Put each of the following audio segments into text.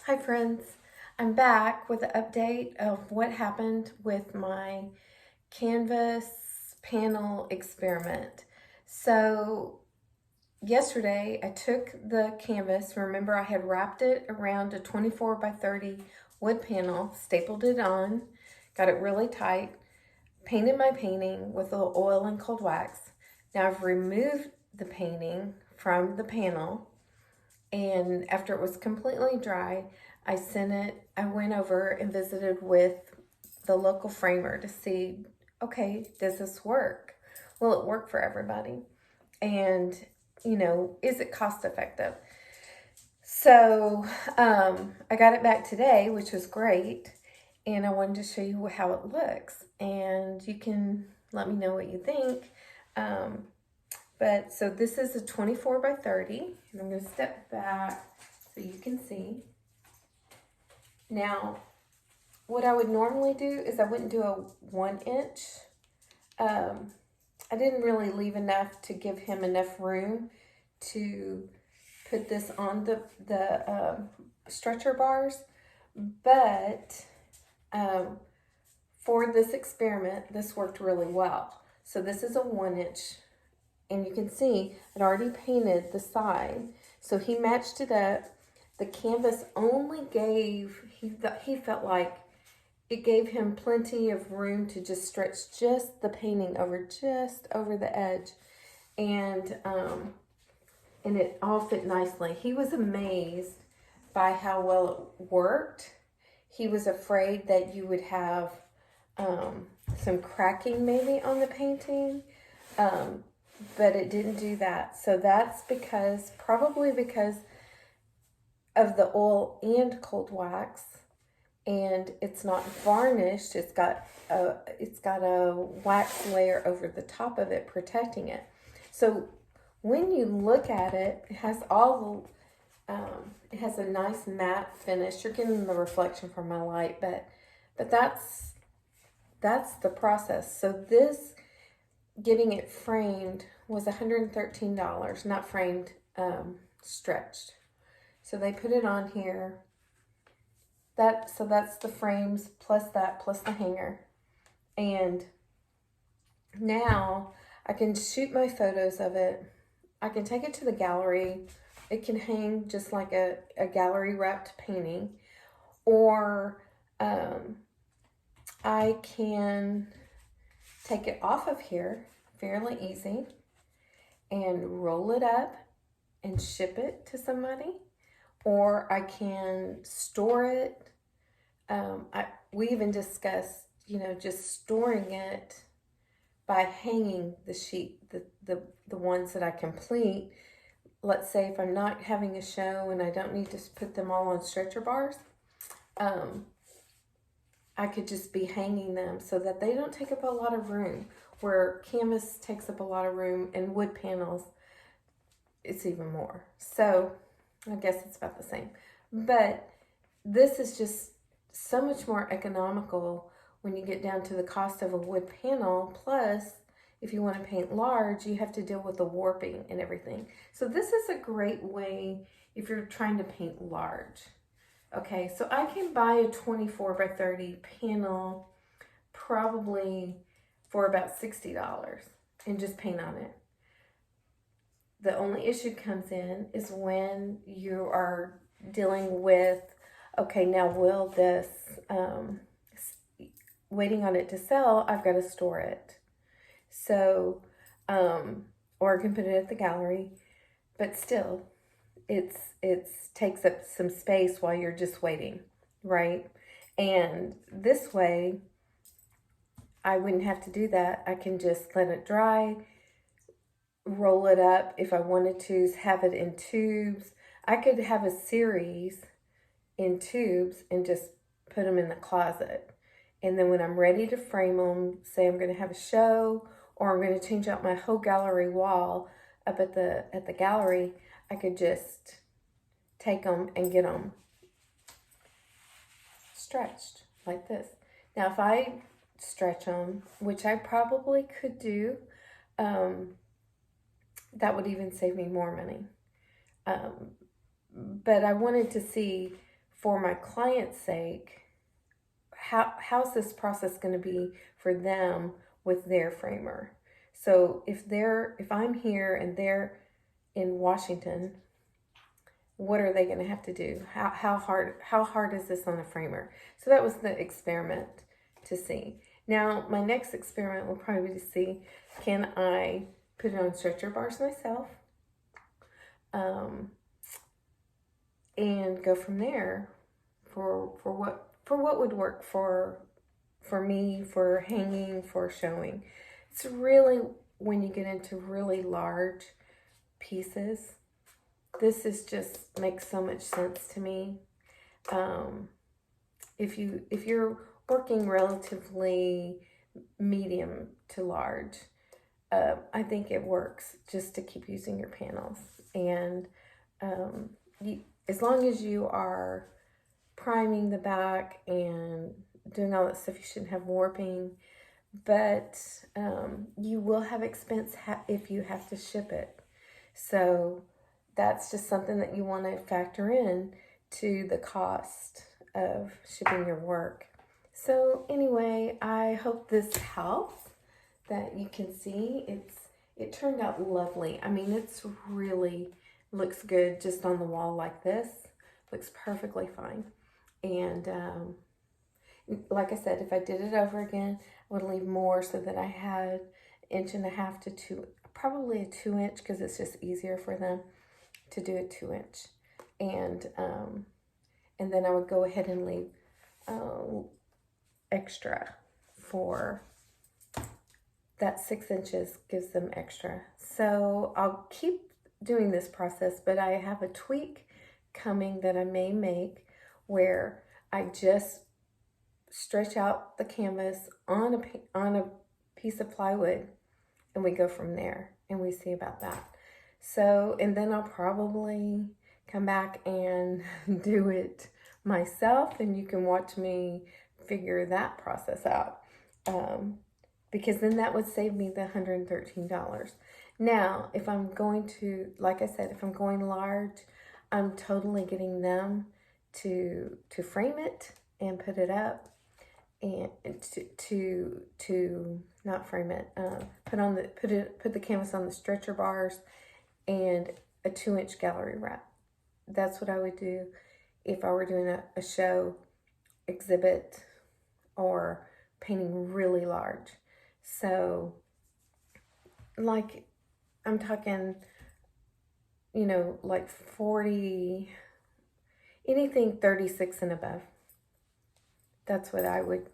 Hi friends, I'm back with an update of what happened with my canvas panel experiment. So yesterday I took the canvas, remember I had wrapped it around a 24 by 30 wood panel, stapled it on, got it really tight, painted my painting with a little oil and cold wax. Now I've removed the painting from the panel, and after it was completely dry, I went over and visited with the local framer to see, okay, does this work? Will it work for everybody? And, is it cost effective? So I got it back today, which was great. And I wanted to show you how it looks. And you can let me know what you think. So this is a 24 by 30. And I'm going to step back so you can see. Now, what I would normally do is I wouldn't do a 1 inch. I didn't really leave enough to give him enough room to put this on the stretcher bars. But for this experiment, this worked really well. So this is a 1 inch. And you can see I'd already painted the side. So he matched it up. The canvas only gave, he felt like it gave him plenty of room to just stretch just the painting just over the edge. And it all fit nicely. He was amazed by how well it worked. He was afraid that you would have some cracking maybe on the painting. But it didn't do that. So that's probably because of the oil and cold wax, and it's not varnished. It's got a wax layer over the top of it protecting it. So when you look at it, it has it has a nice matte finish. You're getting the reflection from my light, but that's the process. So this, getting it framed, was $113, not framed, stretched. So they put it on here. So that's the frames plus the hanger. And now I can shoot my photos of it. I can take it to the gallery. It can hang just like a gallery wrapped painting. Or I can take it off of here fairly easy and roll it up and ship it to somebody. Or I can store it. We even discussed, just storing it by hanging the sheet, the ones that I complete. Let's say if I'm not having a show and I don't need to put them all on stretcher bars, I could just be hanging them so that they don't take up a lot of room. Where canvas takes up a lot of room and wood panels, it's even more. So I guess it's about the same. But this is just so much more economical when you get down to the cost of a wood panel. Plus, if you want to paint large, you have to deal with the warping and everything. So this is a great way if you're trying to paint large. Okay, so I can buy a 24 by 30 panel probably for about $60 and just paint on it. The only issue comes in is when you are dealing with, okay, now will this, waiting on it to sell, I've got to store it. So, or I can put it at the gallery, but still, it takes up some space while you're just waiting, right? And this way, I wouldn't have to do that. I can just let it dry, roll it up. If I wanted to have it in tubes, I could have a series in tubes and just put them in the closet. And then when I'm ready to frame them, say I'm going to have a show or I'm going to change out my whole gallery wall up at the gallery, I could just take them and get them stretched like this. Now, if I stretch them, which I probably could do, that would even save me more money. But I wanted to see for my client's sake, how's this process going to be for them with their framer? So if I'm here and they're in Washington, what are they going to have to do? How hard is this on a framer? So that was the experiment to see. Now my next experiment will probably be to see, can I put it on stretcher bars myself, and go from there for what would work for me, for hanging, for showing. It's really, when you get into really large pieces, this is just makes so much sense to me. If you're working relatively medium to large, I think it works just to keep using your panels. And as long as you are priming the back and doing all that stuff, you shouldn't have warping. But you will have expense if you have to ship it. So that's just something that you want to factor in to the cost of shipping your work. So anyway, I hope this helps, that you can see it turned out lovely. I mean, it's really looks good just on the wall like this. Looks perfectly fine. And like I said, if I did it over again, I would leave more so that I had 1.5 inches to 2, probably a 2 inch, because it's just easier for them to do a 2 inch. And then I would go ahead and leave extra for that. 6 inches gives them extra. So I'll keep doing this process, but I have a tweak coming that I may make where I just stretch out the canvas on a piece of plywood, and we go from there, and we see about that. So, and then I'll probably come back and do it myself, and you can watch me figure that process out, because then that would save me the $113. Now, if I'm going to, like I said, if I'm going large, I'm totally getting them to frame it and put it up, and to not frame it, put the canvas on the stretcher bars and a 2 inch gallery wrap. That's what I would do if I were doing a show, exhibit, or painting really large. So, like, I'm talking, like 40, anything 36 and above. That's what I would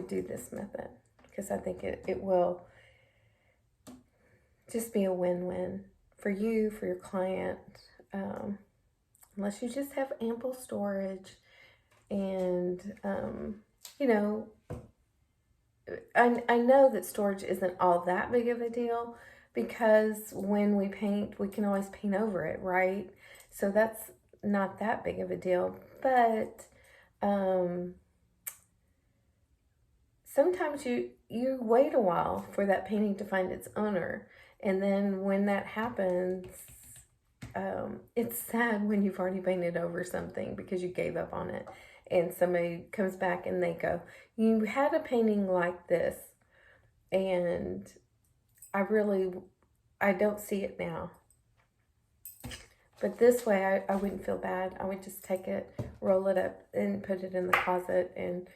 do this method, because I think it will just be a win-win for you, for your client, unless you just have ample storage. And I know that storage isn't all that big of a deal, because when we paint, we can always paint over it, right? So that's not that big of a deal. But sometimes you wait a while for that painting to find its owner. And then when that happens, it's sad when you've already painted over something because you gave up on it. And somebody comes back and they go, you had a painting like this, and I don't see it now. But this way, I wouldn't feel bad. I would just take it, roll it up, and put it in the closet, and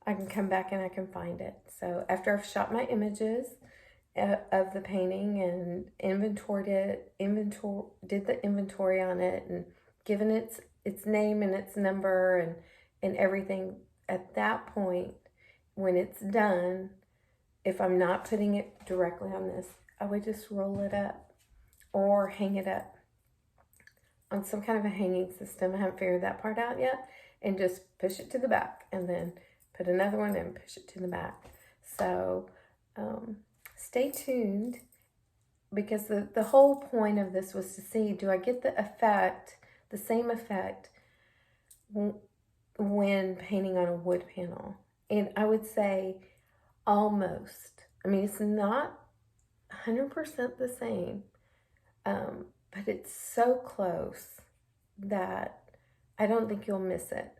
I can come back and I can find it. So after I've shot my images of the painting and did the inventory on it, and given its name and its number and everything, at that point, when it's done, if I'm not putting it directly on this, I would just roll it up or hang it up on some kind of a hanging system. I haven't figured that part out yet. And just push it to the back, and then put another one and push it to the back. So stay tuned, because the whole point of this was to see, do I get the same effect when painting on a wood panel? And I would say almost. I mean, it's not 100% the same, but it's so close that I don't think you'll miss it.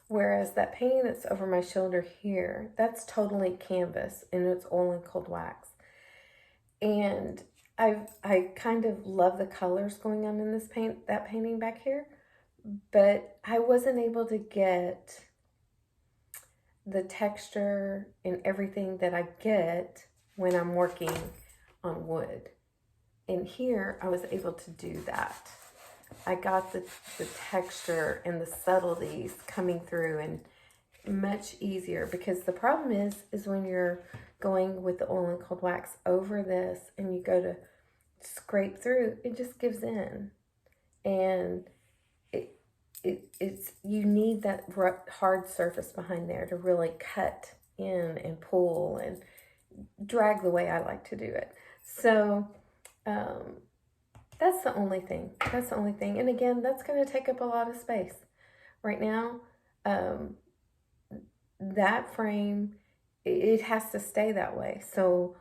Whereas that painting that's over my shoulder here, that's totally canvas and it's oil and cold wax. And I kind of love the colors going on in that painting back here, but I wasn't able to get the texture and everything that I get when I'm working on wood. And here I was able to do that. I got the texture and the subtleties coming through and much easier, because the problem is when you're going with the oil and cold wax over this and you go to scrape through, it just gives in. And it's you need that hard surface behind there to really cut in and pull and drag the way I like to do it. So that's the only thing. That's the only thing. And again, that's going to take up a lot of space. Right now, that frame, it has to stay that way. So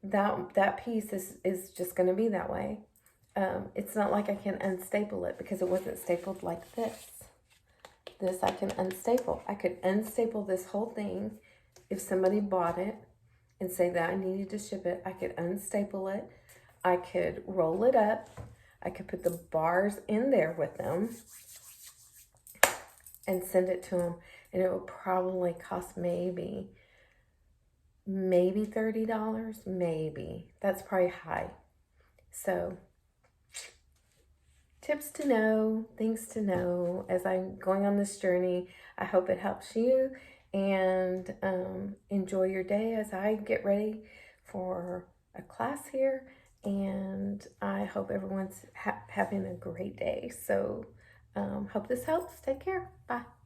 that piece is just going to be that way. It's not like I can unstaple it because it wasn't stapled like this. This I can unstaple. I could unstaple this whole thing if somebody bought it and say that I needed to ship it. I could unstaple it. I could roll it up. I could put the bars in there with them and send it to them. And it would probably cost maybe $30, maybe. That's probably high. So tips to know, things to know as I'm going on this journey. I hope it helps you, and enjoy your day as I get ready for a class here. And I hope everyone's having a great day. So hope this helps. Take care. Bye.